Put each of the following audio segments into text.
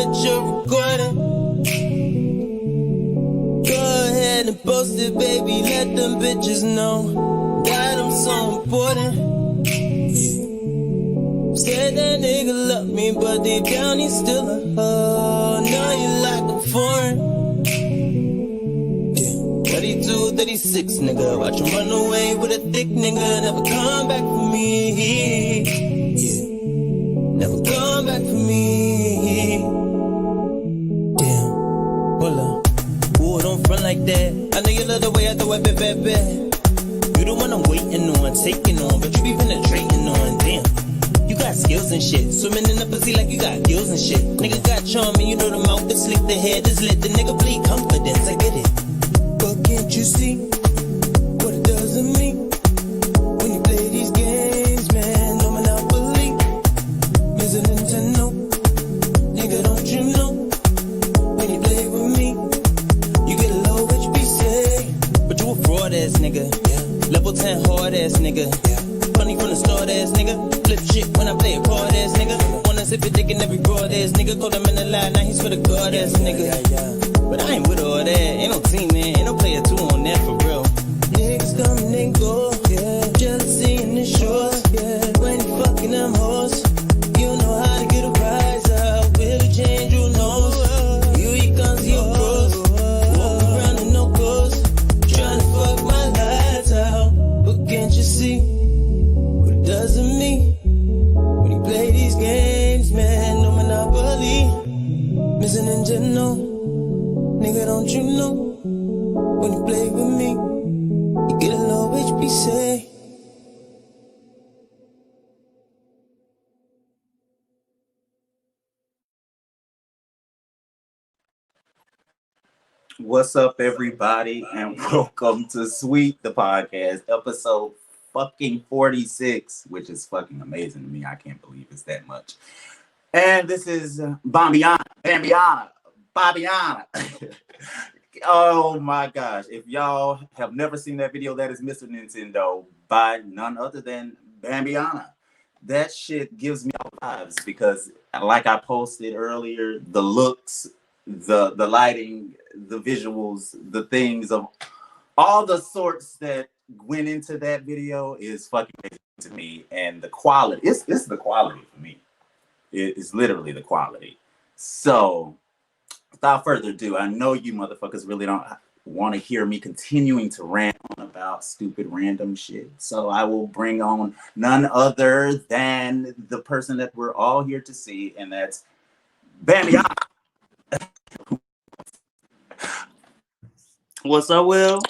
that you're recording. Go ahead and post it, baby, let them bitches know that I'm so important. Said that nigga love me, but deep down he's still a hoe. Know you like a foreign. 32, 36, nigga. Watch him run away with a thick nigga. Never come back for me. Never come back for me. Damn. Hold up. Ooh, don't front like that. I know you love the way I throw it, bad. You the one I'm waiting on, taking on, but you be penetrating on. Damn. You got skills and shit. Swimming in the pussy like you got gills and shit. Nigga got charm and you know the mouth is slick, the head is lit. The nigga bleed confidence, I get it. But can't you see what it does to me when you play these games, man? No monopoly, Mr. Nintendo. Nigga, don't you know when you play with me, you get a low HBC. But you a fraud ass nigga, yeah. Level 10 hard ass nigga, yeah. Funny from the start ass nigga. Flip shit when I play a card ass nigga. Wanna sip it dick in every broad ass nigga. Call him in the line, now he's for the guard ass nigga. But I ain't with all that. Ain't no team, man. Ain't no player two on that for real. Niggas come and go, yeah. Jealousy in the shores, yeah. When you fucking them hoes, you know how to get a prize out. Will you change your nose? You guns, you bros. Walk around with no clothes, trying to fuck my lights out. But can't you see what it does to me when you play these games, man? No monopoly, Mr. Nintendo. Nigga, don't you know when you play with me, you get a low HBC. What's up, everybody, and welcome to Sweet the Podcast, episode fucking 46, which is fucking amazing to me. I can't believe it's that much. And this is Bambihanna. Oh my gosh. If y'all have never seen that video, that is Mr. Nintendo by none other than Bambihanna. That shit gives me all vibes because, like I posted earlier, the looks, the lighting, the visuals, the things of all the sorts that went into that video is fucking amazing to me. And the quality, it's the quality for me. It is literally the quality. So without further ado, I know you motherfuckers really don't want to hear me continuing to rant on about stupid random shit. So I will bring on none other than the person that we're all here to see, and that's Bambihanna. What's up, Will?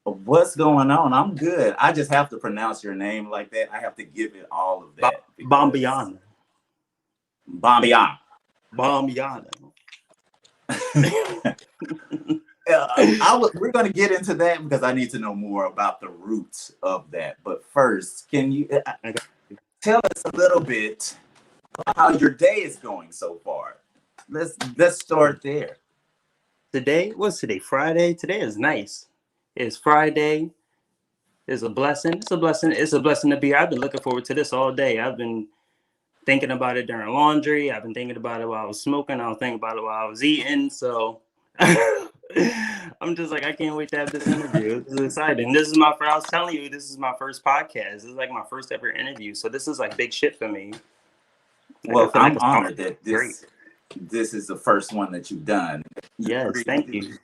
What's going on? I'm good. I just have to pronounce your name like that. I have to give it all of that. Bambihanna. Bambihanna. We're going to get into that because I need to know more about the roots of that. But first, can you tell us a little bit about how your day is going so far? Let's start there. What's today? Friday? Today is nice. It's Friday. It's a blessing. It's a blessing. It's a blessing to be here. I've been looking forward to this all day. I've been thinking about it during laundry. I've been thinking about it while I was smoking. I was thinking about it while I was eating. So I'm just like, I can't wait to have this interview. This is exciting. I was telling you, this is my first podcast. This is like my first ever interview. So this is like big shit for me. Well, I'm honored that this is the first one that you've done. Yes, thank you.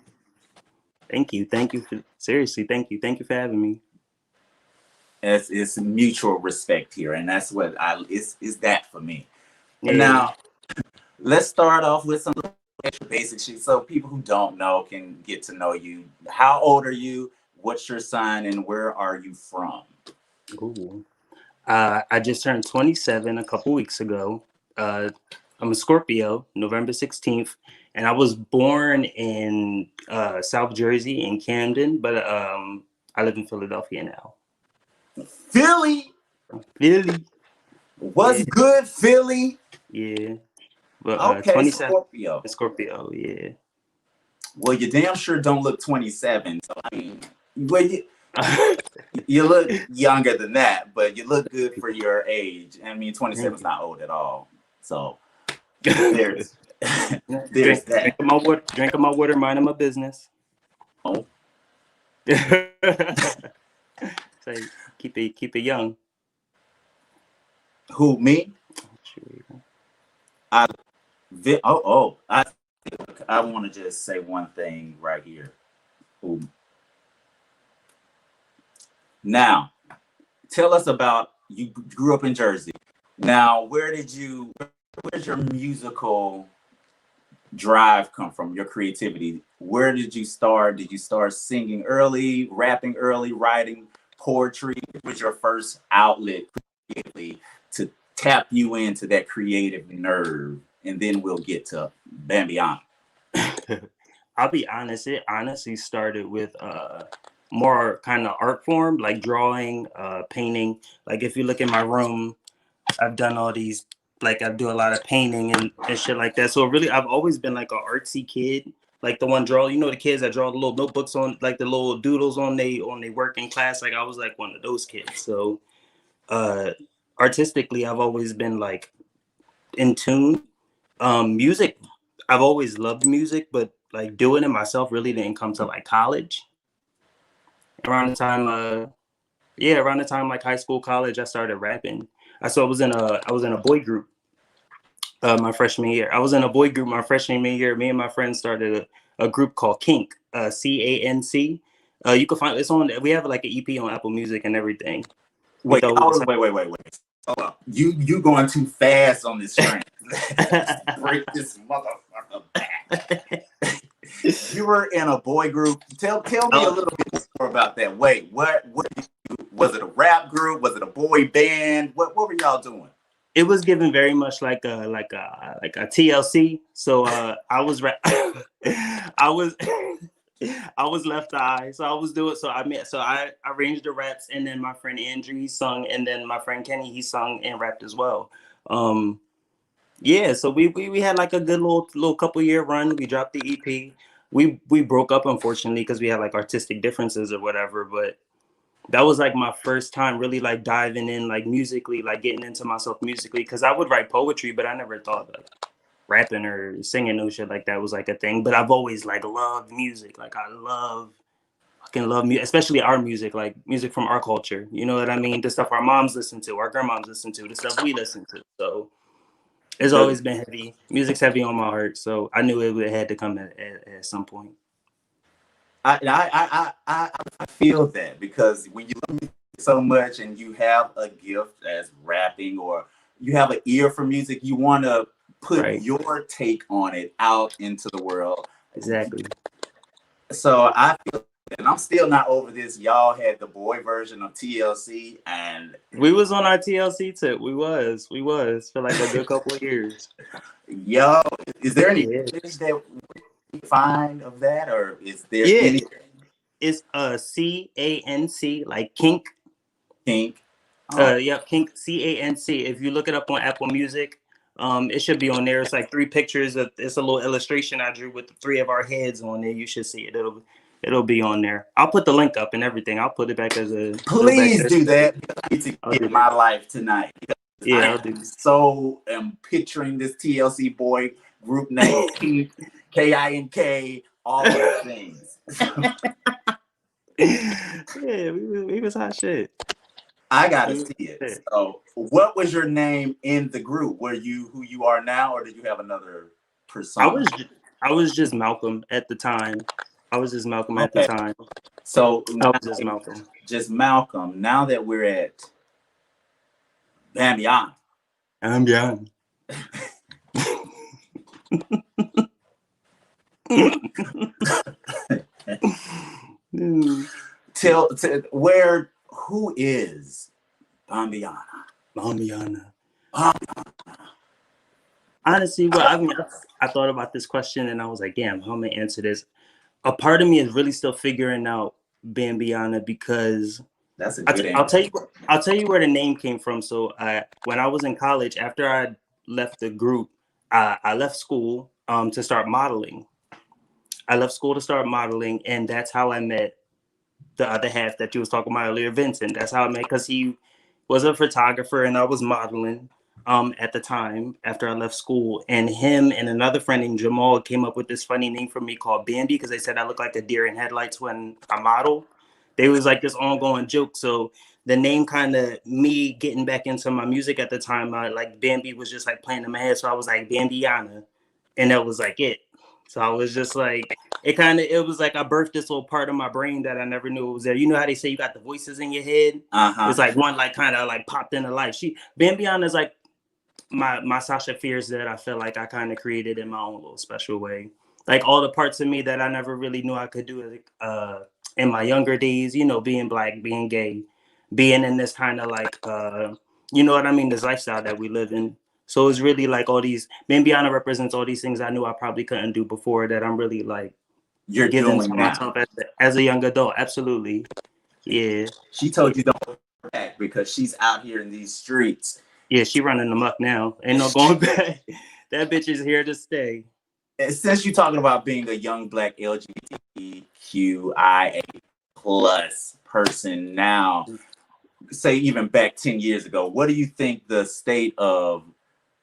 Thank you for having me. It's mutual respect here, and that's what is that for me. Yeah. And now let's start off with some extra basic shit so people who don't know can get to know you. How old are you? What's your sign, and where are you from? Ooh. I just turned 27 a couple weeks ago. I'm a Scorpio, November 16th, and I was born in South Jersey in Camden, but I live in Philadelphia now. Philly? What's good, Philly? Yeah. But okay, 27, Scorpio. Scorpio, yeah. Well, you damn sure don't look 27. So I mean, you look younger than that, but you look good for your age. I mean, 27 is not old at all. So there's There's that. Drinking my water, minding my business. Oh, So keep it young. who, me? I want to just say one thing right here. Who? Now, tell us about, you grew up in Jersey. Now, where's your musical drive come from, your creativity? Where did you start? Did you start singing early, rapping early, writing poetry? What was your first outlet creatively to tap you into that creative nerve? And then we'll get to Bambihanna. I'll be honest, it honestly started with more kind of art form, like drawing, painting. Like if you look in my room, I've done all these, like I do a lot of painting and shit like that. So really, I've always been like an artsy kid, like the one draw. You know, the kids that draw the little notebooks on, like the little doodles on they work in class. Like I was like one of those kids. So artistically, I've always been like in tune. Music, I've always loved music, but like doing it myself really didn't come to like college. Around the time, around the time like high school, college, I started rapping. I was in a boy group my freshman year. I was in a boy group my freshman year. Me and my friends started a group called Kink, CANC. You can find it's on. We have like an EP on Apple Music and everything. Wait. Hold up. You going too fast on this train. Let's break this motherfucker back. You were in a boy group. Tell me a little bit more about that. Wait, what was it, a rap group? Was it a boy band? What were y'all doing? It was given very much like a TLC. So I was I was left eye. So I was doing I arranged the raps, and then my friend Andrew, he sung, and then my friend Kenny, he sung and rapped as well. So we had like a good little couple year run. We dropped the EP. We broke up, unfortunately, because we had like artistic differences or whatever, but that was like my first time really like diving in like musically, like getting into myself musically, because I would write poetry, but I never thought like rapping or singing no shit like that was like a thing. But I've always like loved music. Like I fucking love music, especially our music, like music from our culture. You know what I mean? The stuff our moms listen to, our grandmoms listen to, the stuff we listen to. So it's always been heavy. Music's heavy on my heart. So I knew it had to come at some point. I feel that, because when you love music so much and you have a gift as rapping, or you have an ear for music, you want to put your take on it out into the world. Exactly. So I feel, and I'm still not over this. Y'all had the boy version of TLC, and we was on our TLC tip. We was for like a good couple of years. Yo, is there any footage that we find of that, or is there any? It's CANC, like Kink. Kink. Kink, CANC. If you look it up on Apple Music, it should be on there. It's like 3 pictures. It's a little illustration I drew with the 3 of our heads on there. You should see it. It'll be on there. I'll put the link up and everything. I'll put it back as a. Please do that. I need to get my life tonight. Yeah, I'll do. So am picturing this TLC boy group name, Kink, KINK, all those things. Yeah, we was hot shit. I gotta see it. So, what was your name in the group? Were you who you are now, or did you have another persona? I was just Malcolm at the time. At the time. So I was just Malcolm. Just Malcolm. Now that we're at Bambihanna. Tell where, who is Bambihanna? Honestly, I thought about this question and I was like, damn, how am I gonna answer this? A part of me is really still figuring out Bambihanna, because that's a good answer. I'll tell you where the name came from. So when I was in college, after I left the group, I left school to start modeling. And that's how I met the other half that you was talking about earlier, Vincent. That's how I met, because he was a photographer and I was modeling. at the time after I left school, and him and another friend named Jamal came up with this funny name for me called Bambi because they said I look like a deer in headlights when I model. They was like this ongoing joke. So the name kind of me getting back into my music at the time, like Bambi was just like playing in my head. So I was like Bambihanna, and that was like it. So I was just like, it was like I birthed this little part of my brain that I never knew it was there. You know how they say you got the voices in your head? Uh-huh. It's like one like kind of like popped into life. Bambiana is like my Sasha Fierce that I feel like I kind of created in my own little special way. Like all the parts of me that I never really knew I could do in my younger days, you know, being black, being gay, being in this kind of like you know what I mean, this lifestyle that we live in. So it's really like all these Bambiana represents all these things I knew I probably couldn't do before that I'm really like You're giving doing to now. myself as a young adult. Absolutely. Yeah. She told you don't go back because she's out here in these streets. Yeah, she running amok now. Ain't no going back. That bitch is here to stay. And since you're talking about being a young black LGBTQIA plus person now, say even back 10 years ago, what do you think the state of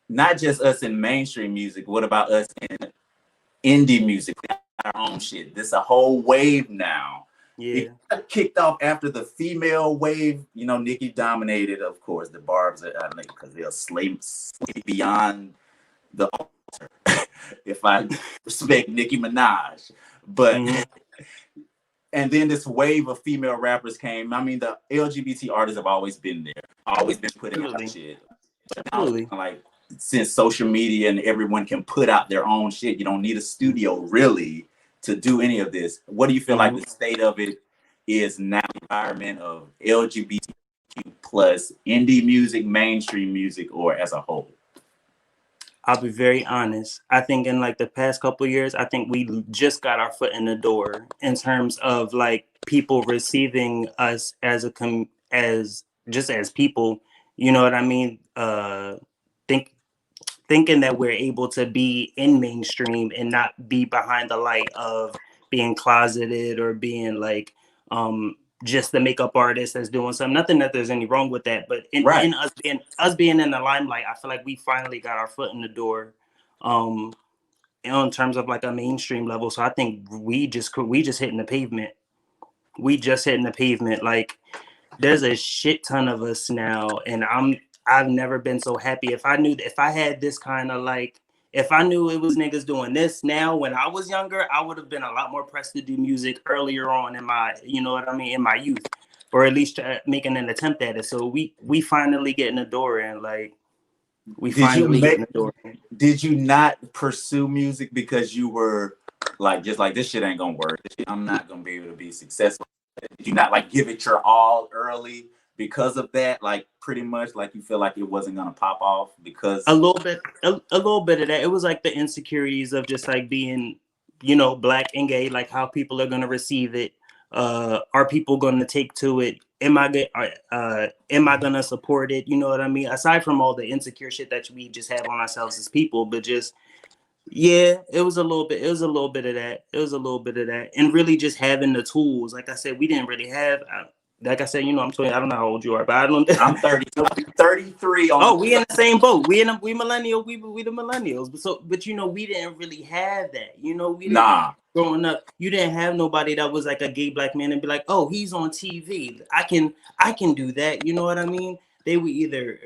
not just us in mainstream music, what about us in indie music, our own shit? This a whole wave now. Yeah. It got kicked off after the female wave. You know, Nicki dominated, of course. The Barbs are because they'll slay beyond the altar. If I respect Nicki Minaj, but and then this wave of female rappers came. I mean, the LGBT artists have always been there, always been putting out shit. But like since social media and everyone can put out their own shit, you don't need a studio really to do any of this. What do you feel like the state of it is now? Environment of LGBTQ plus indie music, mainstream music, or as a whole? I'll be very honest. I think in like the past couple of years, I think we just got our foot in the door in terms of like people receiving us as as just as people. You know what I mean? Thinking that we're able to be in mainstream and not be behind the light of being closeted or being like just the makeup artist that's doing something. Nothing that there's any wrong with that, but in us being in the limelight, I feel like we finally got our foot in the door in terms of like a mainstream level. So I think we just hitting the pavement. We just hitting the pavement. Like there's a shit ton of us now, and I've never been so happy. If I had this kind of like, if I knew it was niggas doing this now when I was younger, I would have been a lot more pressed to do music earlier on in my, you know what I mean, in my youth, or at least making an attempt at it. So we finally getting the door in, like getting the door in. Did you not pursue music because you were like just like this shit ain't gonna work? I'm not gonna be able to be successful. Did you not like give it your all early because of that? Like pretty much like you feel like it wasn't gonna pop off because a little bit of that. It was like the insecurities of just like being, you know, black and gay, like how people are gonna receive it. Are people gonna take to it? Am I gonna support it? You know what I mean? Aside from all the insecure shit that we just have on ourselves as people, but just it was a little bit of that. It was a little bit of that. And really just having the tools. Like I said, we didn't really have like I said, you know, I'm 20. I don't know how old you are, but I don't. I'm 30. I'm 33. We in the same boat. We millennials. We the millennials. But you know, we didn't really have that. You know, we didn't, growing up, you didn't have nobody that was like a gay black man and be like, oh, he's on TV. I can do that. You know what I mean? They were either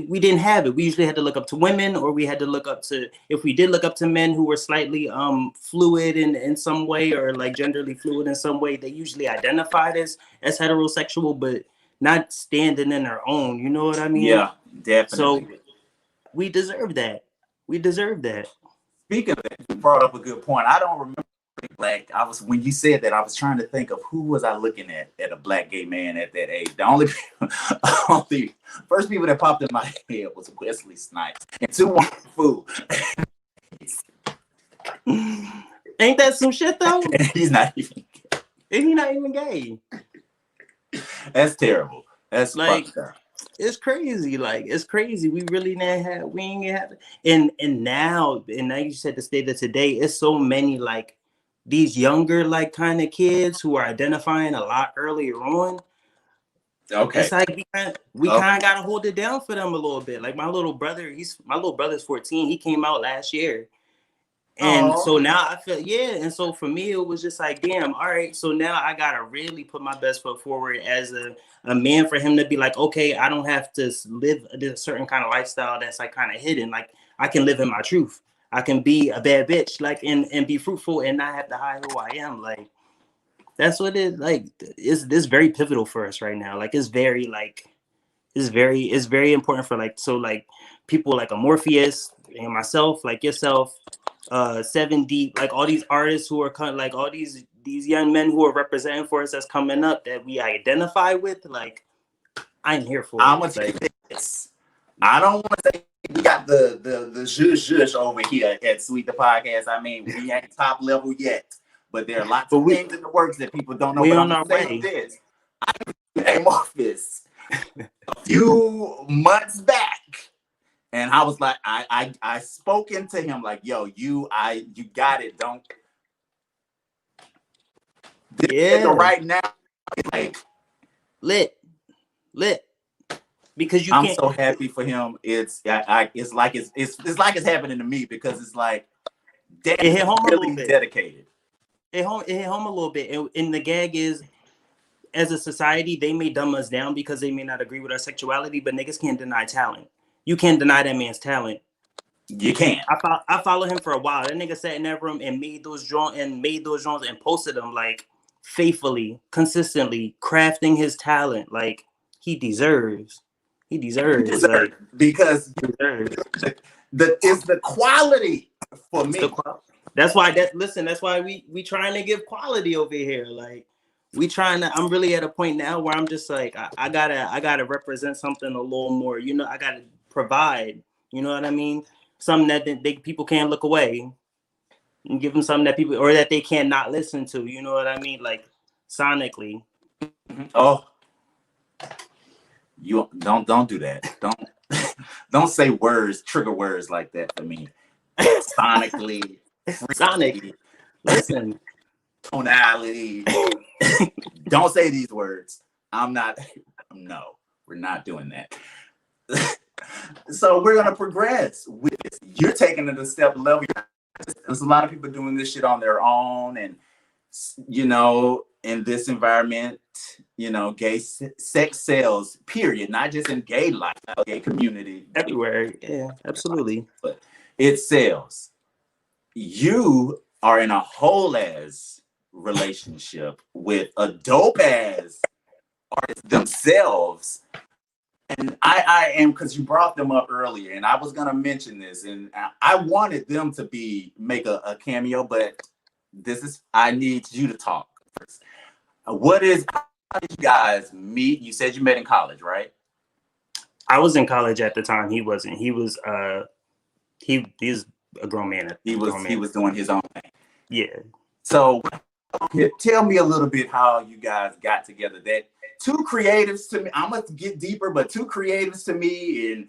we didn't have it. We usually had to look up to women, or we had to look up to, if we did look up to men who were slightly fluid in some way, or like genderly fluid in some way. They usually identified as heterosexual, but not standing in their own. You know what I mean? Yeah, definitely. So we deserve that. We deserve that. Speaking of that, you brought up a good point. I don't remember black. When you said that, I was trying to think of who was I looking at a black gay man at that age. The only first people that popped in my head was Wesley Snipes and two more food. Ain't that some shit though? He's not even gay. And he's not even gay. That's terrible. That's like fucked up. It's crazy. Like it's crazy. We really didn't have. We ain't have. And now you said the state of today. It's so many like these younger like kind of kids who are identifying a lot earlier on. Okay. It's like we kind of gotta hold it down for them a little bit. Like my little brother's 14. He came out last year. And so now I feel, and so for me it was just like, damn, all right, so now I gotta really put my best foot forward as a man for him to be like, okay, I don't have to live a certain kind of lifestyle that's like kind of hidden. Like I can live in my truth. I can be a bad bitch, like and be fruitful and not have to hide who I am. Like that's what it like. It's very pivotal for us right now. Like it's very important for like people like a Morpheus and myself, like yourself, 7 Deep, like all these artists who are kind of like all these young men who are representing for us that's coming up that we identify with. Like I'm here for I'm it. gonna say this. I don't want to say we got the zhush over here at Sweet the Podcast. I mean, we ain't top level yet, but there are lots of things in the works that people don't know. We but on I'm our gonna say way. this. I came off this a few months back. And I was like, I spoke into him like, yo, you got it. Don't. This right now, like lit, because you I'm can't. so happy for him. It's like it's happening to me because it's like, damn, It hit home really a little bit. dedicated. It hit home a little bit, and the gag is, as a society, they may dumb us down because they may not agree with our sexuality, but niggas can't deny talent. You can't deny that man's talent. You can't. I follow him for a while. That nigga sat in that room and made those drawings and posted them like faithfully, consistently, crafting his talent. Like he deserves. Like, because he deserves. it's the quality for me. That's why we trying to give quality over here. Like I'm really at a point now where I'm just like, I gotta represent something a little more, you know, I gotta provide, you know what I mean? Something that people can't look away and give them something that people, or that they cannot listen to, you know what I mean? Like sonically. Oh, you don't do that. Don't say trigger words like that for me. Sonically. Sonic. Listen. Tonality. Don't say these words. No, we're not doing that. So we're gonna progress with this. You're taking it a step level. There's a lot of people doing this shit on their own, and you know, in this environment, you know, gay sex sells, period. Not just in gay life, gay community. Everywhere. Yeah, absolutely. But it sells. You are in a whole ass relationship with a dope ass artist themselves. And I am, because you brought them up earlier, and I was gonna mention this, and I wanted them to make a cameo, but I need you to talk first. How did you guys meet? You said you met in college, right? I was in college at the time. He wasn't. He was he's a grown man. He was doing his own thing. Yeah. So tell me a little bit how you guys got together. That two creatives to me, I'm gonna get deeper, but two creatives to me, and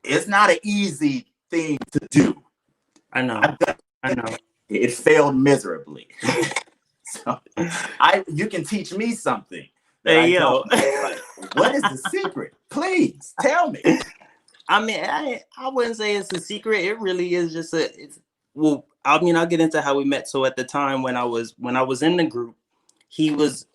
it's not an easy thing to do. I know. It failed miserably. So you can teach me something. Hey yo, like, what is the secret? Please tell me. I mean, I wouldn't say it's a secret. It really is just I'll get into how we met. So at the time when I was in the group, he was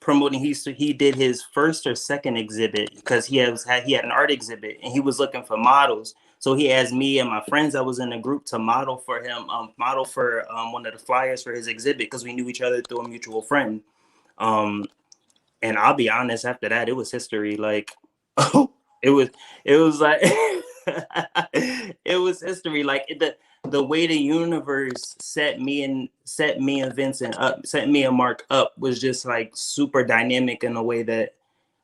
promoting. He did his first or second exhibit because he had an art exhibit and he was looking for models. So he asked me and my friends that was in the group to model for him, one of the flyers for his exhibit because we knew each other through a mutual friend. And I'll be honest, after that, it was history. Like, it was like it was history. Like the way the universe set me and Vincent up, set me and Mark up was just like super dynamic in a way that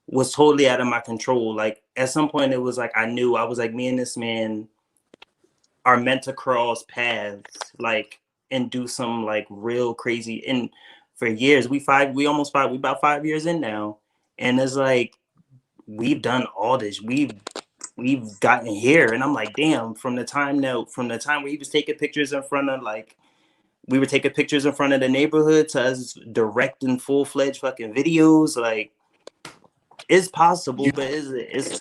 was totally out of my control. Like at some point it was like I was like, me and this man are meant to cross paths, like, and do some like real crazy. And for years, we about 5 years in now, and it's like we've done all this. We've gotten here, and I'm like, damn. From the time where he was taking pictures in front of, like, we were taking pictures in front of the neighborhood to us directing full-fledged fucking videos, like, It's possible, but it's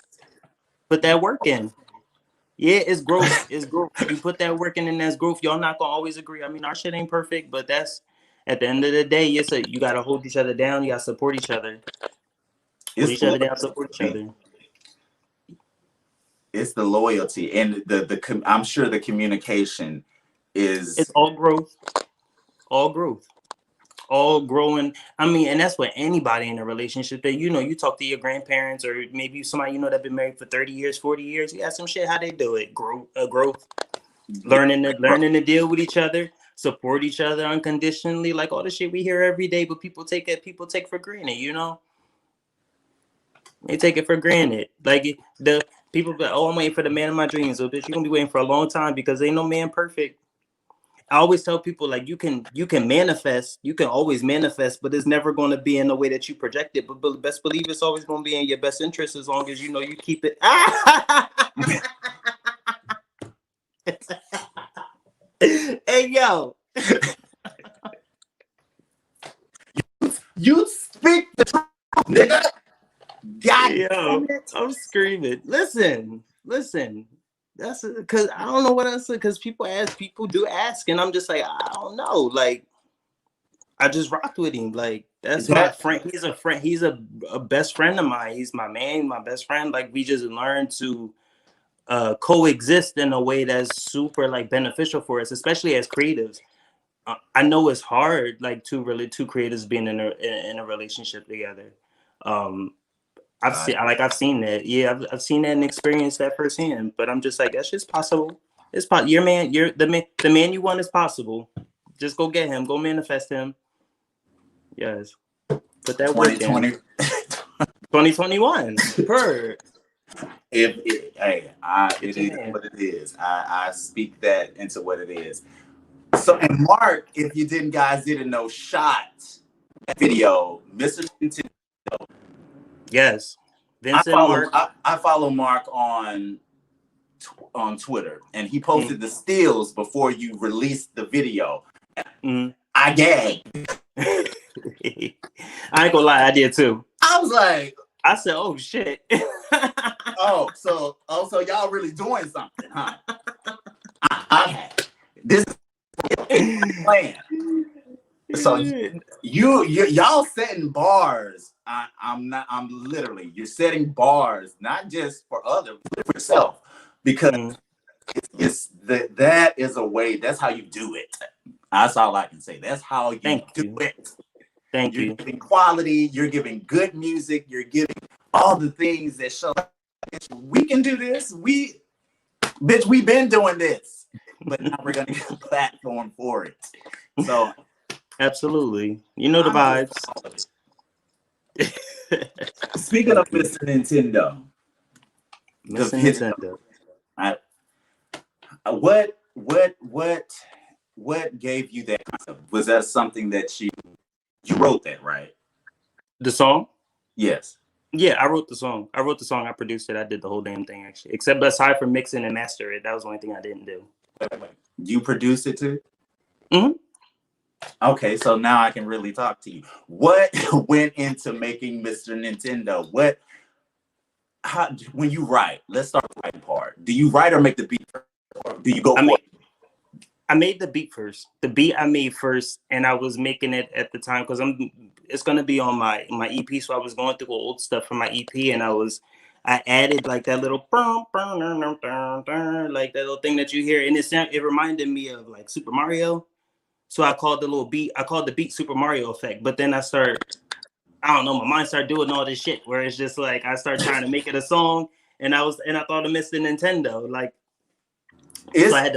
put that work in. Yeah, it's growth. It's growth. You put that work in, and that's growth. Y'all not gonna always agree. I mean, our shit ain't perfect, but that's at the end of the day, you gotta hold each other down. You gotta support each other. Hold It's each other down, support each other. It's the loyalty and I'm sure the communication is. It's all growth. All growth. All growing. I mean, and that's what anybody in a relationship that you talk to your grandparents or maybe somebody that been married for 30 years, 40 years. You ask some shit how they do it. Growth. Learning to deal with each other, support each other unconditionally, like all the shit we hear every day, but people take for granted, They take it for granted. Like the people be, oh, I'm waiting for the man of my dreams. So bitch, you're gonna be waiting for a long time because ain't no man perfect. I always tell people like you can manifest, you can always manifest, but it's never gonna be in the way that you project it. But best believe it's always gonna be in your best interest as long as you keep it. Hey yo. You speak the truth, nigga. God Yo, I'm screaming. Listen. That's because I don't know what else. Because people do ask, and I'm just like, I don't know. Like, I just rocked with him. Like, that's my friend. He's a friend. He's a best friend of mine. He's my man, my best friend. Like, we just learned to coexist in a way that's super like beneficial for us, especially as creatives. I know it's hard, like two creatives being in a relationship together. I've seen that. Yeah, I've seen that and experienced that firsthand. But I'm just like, that's just possible. It's possible. You're the man you want is possible. Just go get him. Go manifest him. Yes. Put that work in. 2021. Per. It is what it is. I speak that into what it is. So, and Mark, if you guys didn't know, shot that video, Mr. Nintendo. Yes. Vincent I follow Mark on Twitter, and he posted the stills before you released the video. I gagged. I ain't gonna lie, I did too. I was like, I said, "Oh shit." So y'all really doing something, huh? This is plan. So y'all setting bars. I'm literally, you're setting bars, not just for others, but for yourself, because that is a way. That's how you do it. That's all I can say. That's how you do it. Thank you. You're giving quality. You're giving good music. You're giving all the things that show we can do this. We've been doing this, but now we're gonna get a platform for it. So. Absolutely. You know the vibes. Speaking of Mr. Nintendo. What gave you that concept? Was that something that you wrote that, right? The song? Yes. Yeah, I wrote the song. I produced it. I did the whole damn thing actually. Except aside from mixing and master it. That was the only thing I didn't do. You produced it too? Mm-hmm. Okay, so now I can really talk to you. What went into making Mr. Nintendo? When you write, let's start with the writing part. Do you write or make the beat first? Or do you go for it? I made the beat first. The beat I made first, and I was making it at the time because it's gonna be on my EP. So I was going through old stuff from my EP, and I added like that little like that little thing that you hear, and it reminded me of like Super Mario. So I called the beat Super Mario effect. But then I don't know, my mind started doing all this shit where it's just like I started trying to make it a song, and I thought of Mr. Nintendo. Like, so I had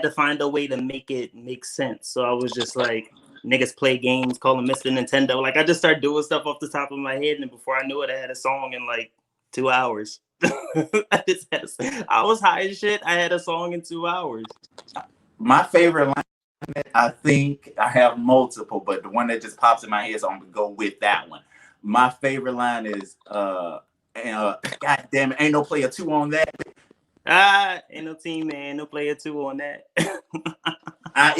to find a way to make it make sense. So I was just like, niggas play games, call them Mr. Nintendo. Like I just started doing stuff off the top of my head, and before I knew it, I had a song in like 2 hours. I was high as shit. I had a song in 2 hours. My favorite line, I think I have multiple, but the one that just pops in my head, so I'm gonna go with that one. My favorite line is, God damn it, ain't no player two on that. Ain't no team, man. No player two on that. I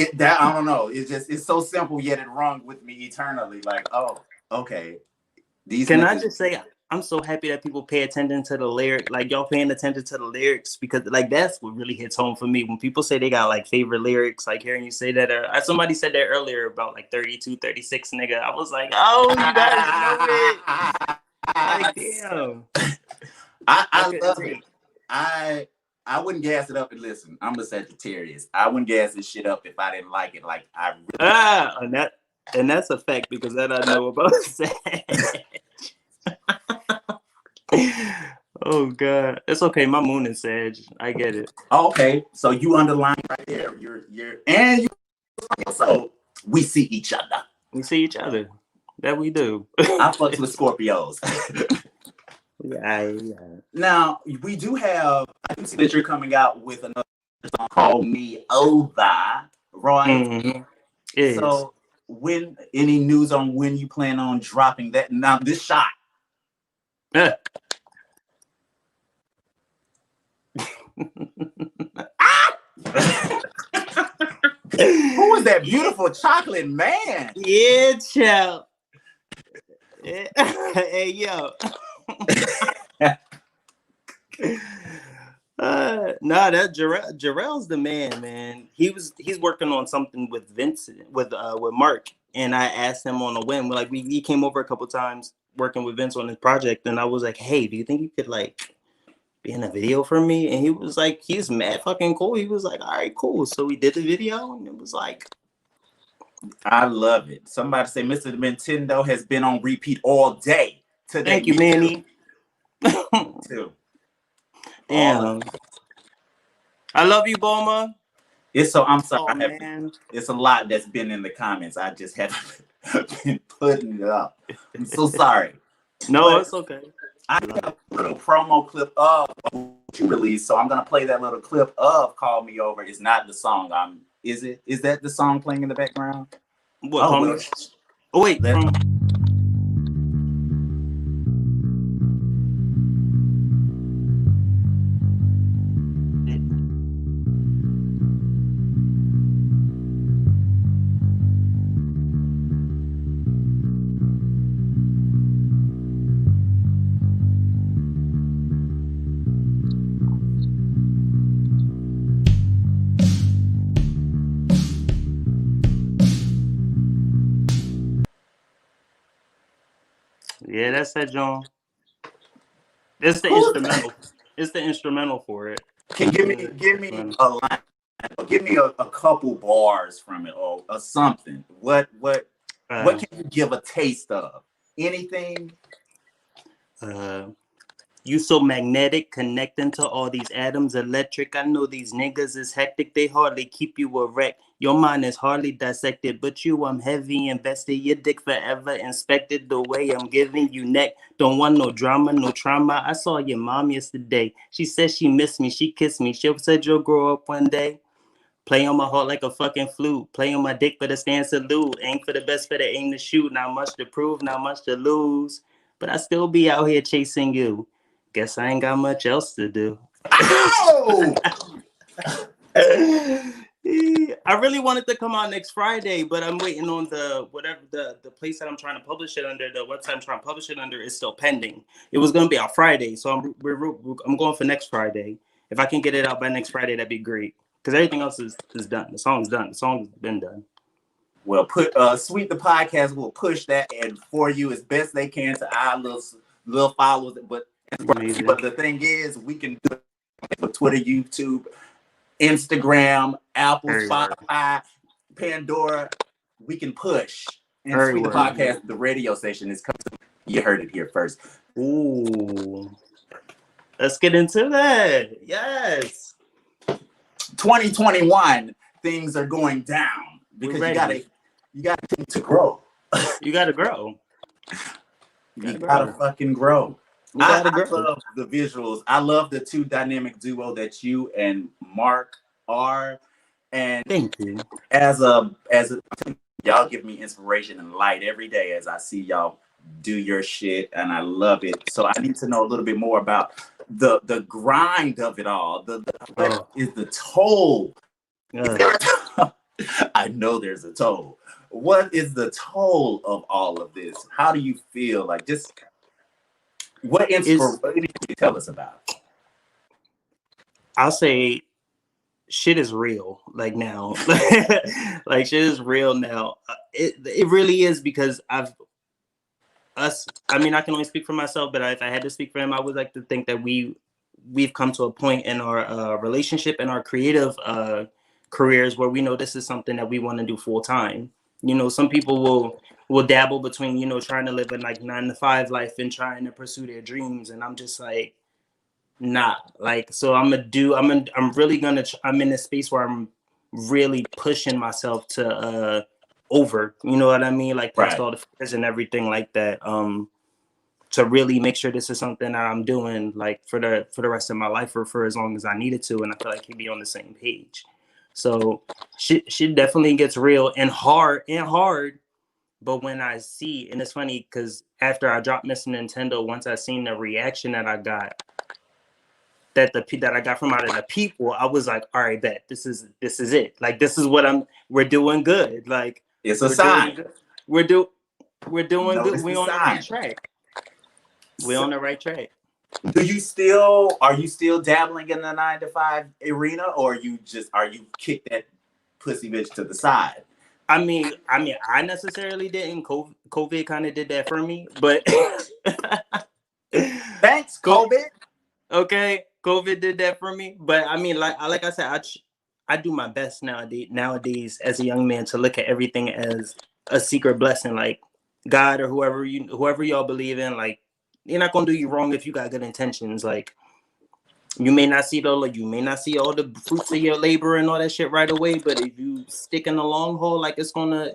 don't know. It's so simple, yet it rung with me eternally. Like, oh, okay. Can I just say, I'm so happy that people pay attention to the lyric, like y'all paying attention to the lyrics, because like that's what really hits home for me. When people say they got like favorite lyrics, like hearing you say that, somebody said that earlier about like 32, 36, nigga. I was like, oh, you guys know it. Like, damn. I love it. I wouldn't gas it up and listen. I'm a Sagittarius. I wouldn't gas this shit up if I didn't like it. Like I really and that's a fact because that I know about Sag. Oh God, it's okay. My moon is Sag. I get it. Okay, so you underline right there. You're and you. So we see each other. We see each other. That we do. I fucks with Scorpios. Yeah. Now we do have. I can see that you're coming out with another song called "Me Over," right? Mm-hmm. So when any news on when you plan on dropping that? Now this shot. Who is that beautiful chocolate man? Yeah, child. Hey, yo. That Jarrell's the man. He's working on something with Vincent, with Mark, and I asked him on a whim. Like he came over a couple times working with Vince on his project, and I was like, hey, do you think you could like be in a video for me? And he was like, he's mad fucking cool. He was like, all right, cool. So we did the video, and it was like, I love it. Somebody say Mr. Nintendo has been on repeat all day today. Thank you, Manny. Too. Damn. I love you, Bulma. I'm sorry. Oh, man. It's a lot that's been in the comments. I just haven't been putting it up. I'm so sorry. No, it's okay. I have a little promo clip of what you released, so I'm gonna play that little clip of "Call Me Over." It's not the song. Is it? Is that the song playing in the background? What? Oh wait. Yeah, that's that, John. It's the instrumental. It's the instrumental for it. Can give me a line. Give me a couple bars from it or something. What can you give a taste of? Anything? You so magnetic, connecting to all these atoms, electric. I know these niggas is hectic. They hardly keep you erect. Your mind is hardly dissected, but I'm heavy invested. Your dick forever inspected. The way I'm giving you neck. Don't want no drama, no trauma. I saw your mom yesterday. She said she missed me. She kissed me. She said you'll grow up one day. Play on my heart like a fucking flute. Play on my dick for the stand salute. Aim for the best, for the aim to shoot. Not much to prove, not much to lose. But I still be out here chasing you. Guess I ain't got much else to do. Ow! I really wanted to come out next Friday, but I'm waiting on the place that I'm trying to publish it under. The website I'm trying to publish it under is still pending. It was going to be out Friday, so I'm going for next Friday. If I can get it out by next Friday, that'd be great. Because everything else is done. The song's done. The song's been done. Well, Sweet the Podcast will push that and for you as best they can to our little followers. But the thing is, we can do it for Twitter, YouTube, Instagram, Apple, Spotify, Pandora. We can push. And Sweet the Podcast, the radio station is coming. You heard it here first. Ooh. Let's get into that. Yes. 2021, things are going down because you gotta continue to grow. You gotta grow. You gotta fucking grow. I love the visuals. I love the two dynamic duo that you and Mark are. And thank you. As y'all give me inspiration and light every day as I see y'all do your shit, and I love it. So I need to know a little bit more about the grind of it all. What is the toll? I know there's a toll. What is the toll of all of this? How do you feel? Like just What inspiration can you tell us about? I'll say shit is real, like now. Like shit is real now. It really is, because I mean, I can only speak for myself, but if I had to speak for him, I would like to think that we've come to a point in our relationship and our creative careers where we know this is something that we want to do full time. You know, some people will dabble between, you know, trying to live a like 9 to 5 life and trying to pursue their dreams, and I'm just like, nah. Like, so I'm in a space where I'm really pushing myself to over, you know what I mean, like past all the fears and everything like that, to really make sure this is something that I'm doing like for the rest of my life, or for as long as I needed to, and I feel like he'd be on the same page. So she definitely gets real and hard. But when I see, and it's funny because after I dropped Mr. Nintendo, once I seen the reaction that I got, that I got from out of the people, I was like, all right, this is it. Like, this is what we're doing good. Like, it's a sign. We're doing good. We're on the right track. We're on the right track. Are you still dabbling in the 9 to 5 arena, or are you kick that pussy bitch to the side? I mean, I necessarily didn't. COVID kind of did that for me, but thanks, COVID. Okay, COVID did that for me, but I mean, like I said, I do my best nowadays as a young man to look at everything as a secret blessing. Like, God or whoever y'all believe in, like, you're not gonna do you wrong if you got good intentions. Like, you may not see all the fruits of your labor and all that shit right away, but if you stick in the long haul, like, it's gonna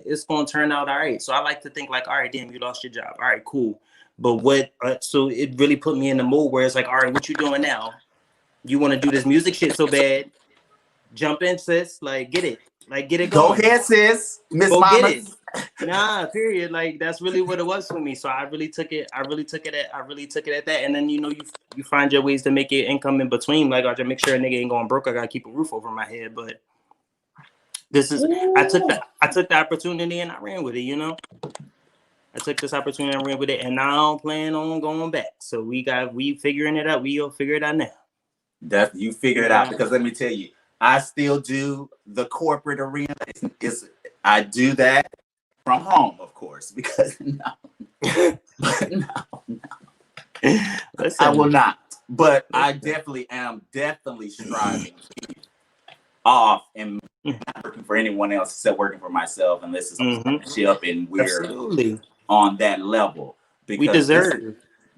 turn out all right. So I like to think like, all right, damn, you lost your job. All right, cool. But so it really put me in the mood where it's like, all right, what you doing now? You want to do this music shit so bad? Jump in, sis. Like, get it going. Go ahead, sis. Miss Mama. Get it. Nah, period. Like, that's really what it was for me. So I really took it at that. And then, you know, you find your ways to make your income in between. Like, I just make sure a nigga ain't going broke. I gotta keep a roof over my head. But this is, I took the opportunity and I ran with it. You know, I took this opportunity and ran with it, and now I don't plan on going back. So we figuring it out. We'll figure it out now. You figure it out, because let me tell you, I still do the corporate arena. I do that from home, of course, because no. Listen, I will not. But I definitely am striving off and not working for anyone else except working for myself, and this is ship, and we're on that level, because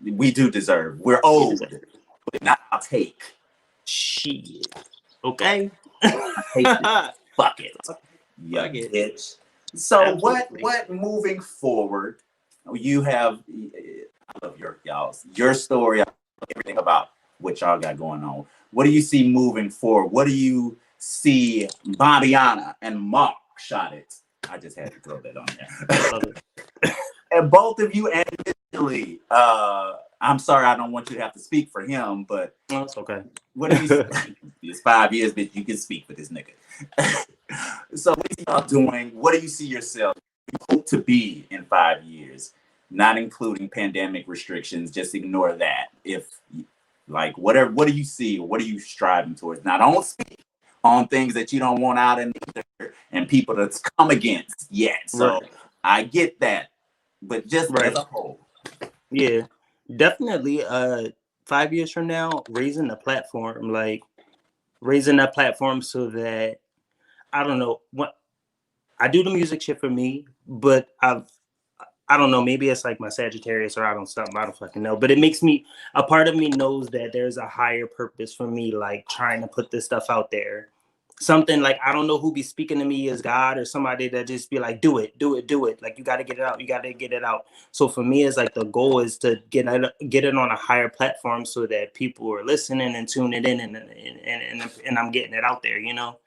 we do deserve. We're owed, but not I'll take. Shit. Okay. I hate this. Fuck it. Yeah, bitch. So absolutely. What moving forward? You have, I love your story, everything about what y'all got going on. What do you see moving forward? What do you see Bambihanna and Mark shot it? I just had to throw that on there. And both of you individually, I'm sorry, I don't want you to have to speak for him, but it's okay. What do you see? It's 5 years, but you can speak for this nigga. So what are y'all doing? What do you see yourself to be in 5 years? Not including pandemic restrictions, just ignore that. If, like, whatever, what do you see? What are you striving towards? Now, don't speak on things that you don't want out in the and people that's come against yet. So I get that, but just as a whole. Yeah, definitely. 5 years from now, raising the platform, so that, I don't know, what I do the music shit for me, but I don't know, maybe it's like my Sagittarius, or I don't fucking know, but it makes me, a part of me knows that there's a higher purpose for me, like trying to put this stuff out there. Something like, I don't know who be speaking to me as God or somebody that just be like, do it. Like, you got to get it out. So for me, it's like the goal is to get it on a higher platform so that people are listening and tuning in, and I'm getting it out there, you know?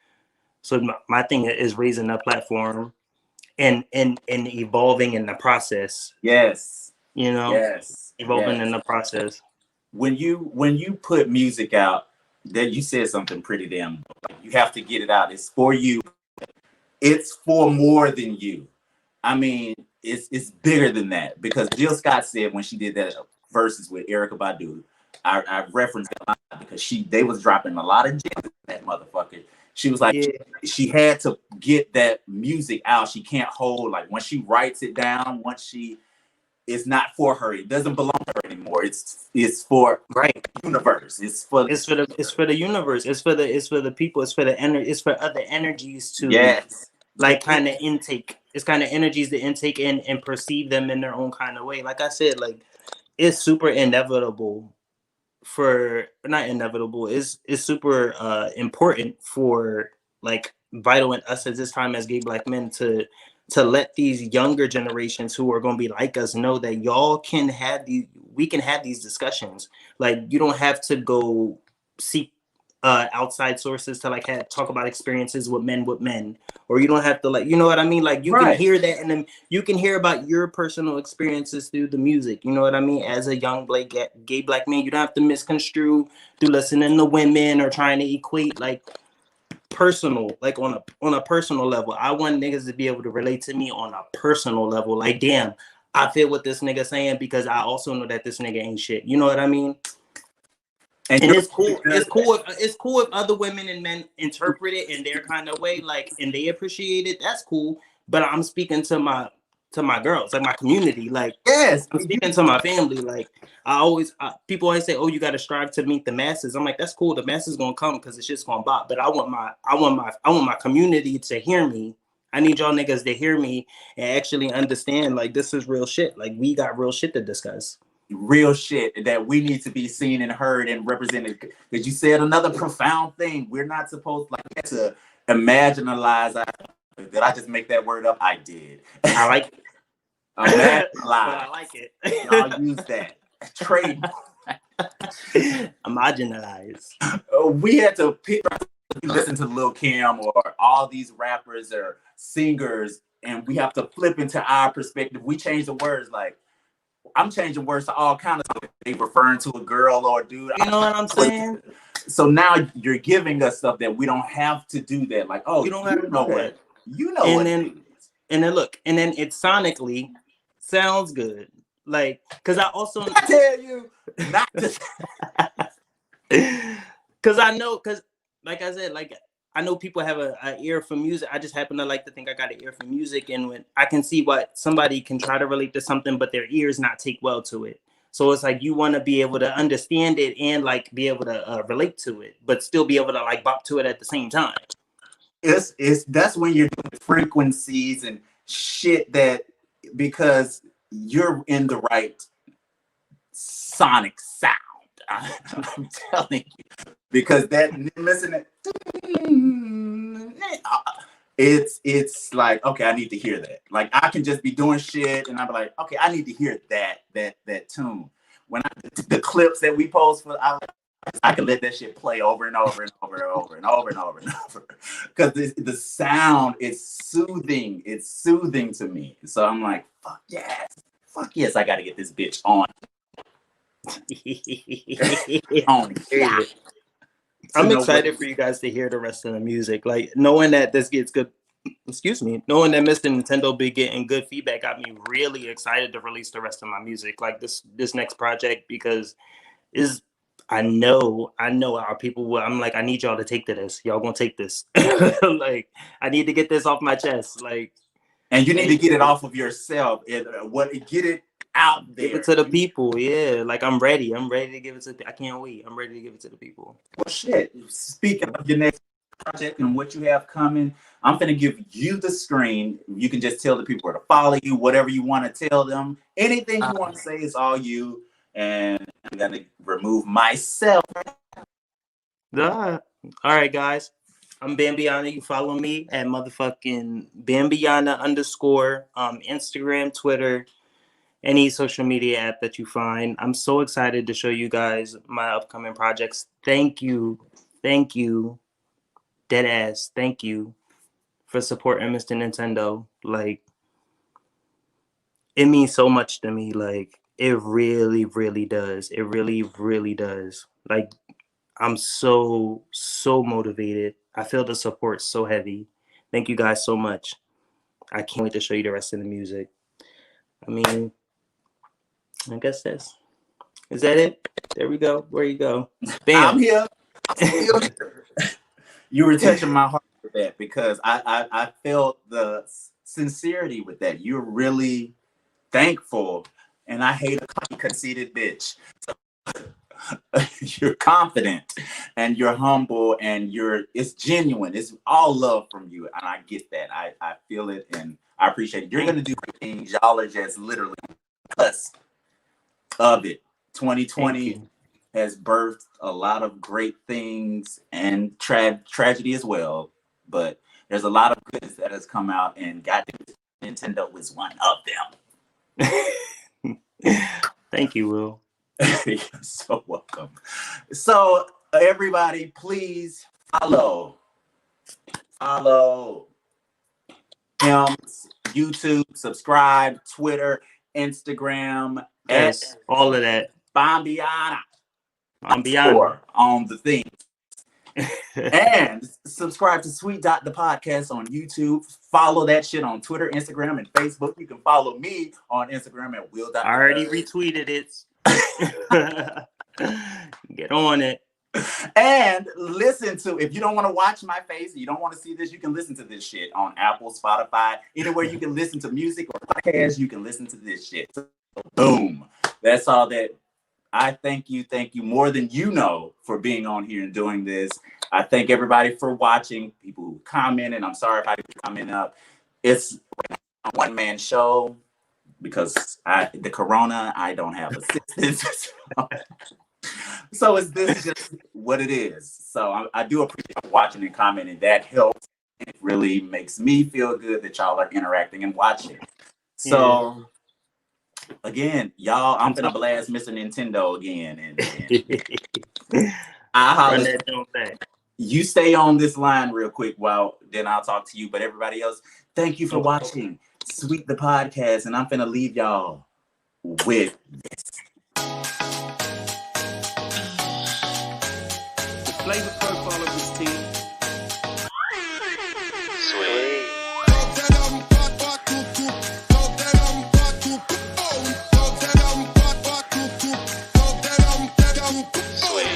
So my thing is raising that platform and evolving in the process. Yes. You know? Yes. Evolving in the process. When you put music out, that you said something pretty damn, you have to get it out. It's for you. It's for more than you. I mean, it's bigger than that, because Jill Scott said when she did that verses with Erykah Badu. I referenced it a lot because they was dropping a lot of gems in that motherfucker. She was like, Yeah. she had to get that music out. She can't hold, like, when she writes it down, it's not for her. It doesn't belong to her anymore. It's for Right. the universe. It's for the universe. It's for the people. It's for other energies to yes. like kind of intake. It's kind of energies to intake and perceive them in their own kind of way. Like I said, like it's super inevitable for not inevitable. It's super important for like vital in us at this time as gay Black men to let these younger generations who are going to be like us know that we can have these discussions. Like you don't have to go seek outside sources to like talk about experiences with men, or you don't have to, like, you know what I mean, like you can hear that, and then you can hear about your personal experiences through the music, you know what I mean, as a young gay Black man. You don't have to misconstrue through listening to women or trying to equate like personal, like on a personal level. I want niggas to be able to relate to me on a personal level, like, damn, I feel what this nigga saying because I also know that this nigga ain't shit, you know what I mean. And it's cool. It's cool if other women and men interpret it in their kind of way, like, and they appreciate it. That's cool. But I'm speaking to my girls, like my community. Like, yes, I'm speaking to my family. Like, people always say, "Oh, you got to strive to meet the masses." I'm like, that's cool. The masses gonna come because it's just gonna bop. But I want my community to hear me. I need y'all niggas to hear me and actually understand. Like, this is real shit. Like, we got real shit to discuss. Real shit that we need to be seen and heard and represented. Because you said another profound thing. We're not supposed to imaginalize. Did I just make that word up? I did. I like it. Imaginalize. But I like it. Y'all use that. Trade. Marginalized. We had to listen to Lil Kim or all these rappers or singers, and we have to flip into our perspective. We change the words. Like, I'm changing words to all kinds of stuff. They referring to a girl or a dude. You know what I'm saying? So now you're giving us stuff that we don't have to do that. Like, oh, you don't have to know what. You know what. And then look, and then it sonically sounds good. Like, because I tell you not to. Because I know, because like I said, like, I know people have an ear for music. I just happen to like to think I got an ear for music, and when I can see what somebody can try to relate to something, but their ears not take well to it. So it's like you want to be able to understand it and like be able to relate to it, but still be able to like bop to it at the same time. That's when you're doing frequencies and shit, that because you're in the right sonic sound. I'm telling you, because that listen, it's like, okay, I need to hear that. Like, I can just be doing shit and I'm like, okay, I need to hear that tune. When the clips that we post for, I can let that shit play over and over and over and over and over and over and over, because the sound is soothing. It's soothing to me. So I'm like, fuck yes, I got to get this bitch on. Yeah. I'm excited for you guys to hear the rest of the music. Like, knowing that this gets good, knowing that Mr. Nintendo be getting good feedback got me really excited to release the rest of my music, like this next project, because I know our people will. I'm like, I need y'all to take to this. Y'all gonna take this. Like, I need to get this off my chest. Like, and you need to get it off of yourself. Get it out there. Give it to the people. Yeah, like, I'm ready. I'm ready to give it to. I can't wait. I'm ready to give it to the people. Well, shit. Speaking of your next project and what you have coming, I'm gonna give you the screen. You can just tell the people where to follow you, whatever you want to tell them. Anything you want to say is all you. And I'm gonna remove myself. All right, guys. I'm Bambihanna. You follow me at motherfucking Bambihanna _, Instagram, Twitter, any social media app that you find. I'm so excited to show you guys my upcoming projects. Thank you, dead ass. Thank you for supporting Mr. Nintendo. Like, it means so much to me. Like, it really, really does. It really, really does. Like, I'm so motivated. I feel the support so heavy. Thank you guys so much. I can't wait to show you the rest of the music. I mean, I guess Is that it? There we go. Where you go? I'm Bam. here. I'm still here. You were touching my heart with that because I felt the sincerity with that. You're really thankful, and I hate a conceited bitch. So, you're confident, and you're humble, and it's genuine. It's all love from you, and I get that. I feel it, and I appreciate it. You're gonna do great things. Y'all are just literally cusp of it. 2020 has birthed a lot of great things and tragedy as well, but there's a lot of goodness that has come out, and goddamn, Nintendo is one of them. Thank you, Will. You're so welcome. So everybody, please follow him, YouTube, subscribe, Twitter, Instagram, yes, all of that. Bambihanna. Bambihanna on the thing. And subscribe to Sweet Dot the podcast on YouTube. Follow that shit on Twitter, Instagram, and Facebook. You can follow me on Instagram at Will. I already retweeted it. Get on it. And listen to, if you don't want to watch my face, you don't want to see this, you can listen to this shit on Apple, Spotify, anywhere you can listen to music or podcasts, you can listen to this shit. So, boom. That's all that. I thank you more than you know for being on here and doing this. I thank everybody for watching, people who commented. I'm sorry if I didn't comment up. It's a one-man show because the corona, I don't have assistance. So is this just what it is? So I do appreciate watching and commenting. That helps. It really makes me feel good that y'all are interacting and watching. So again, y'all, I'm gonna blast Mr. Nintendo again, and I'll holler. You stay on this line real quick then I'll talk to you. But everybody else, thank you for watching Sweet the Podcast, and I'm gonna leave y'all with this. The flavor profile of this team. Sweet. Sweet.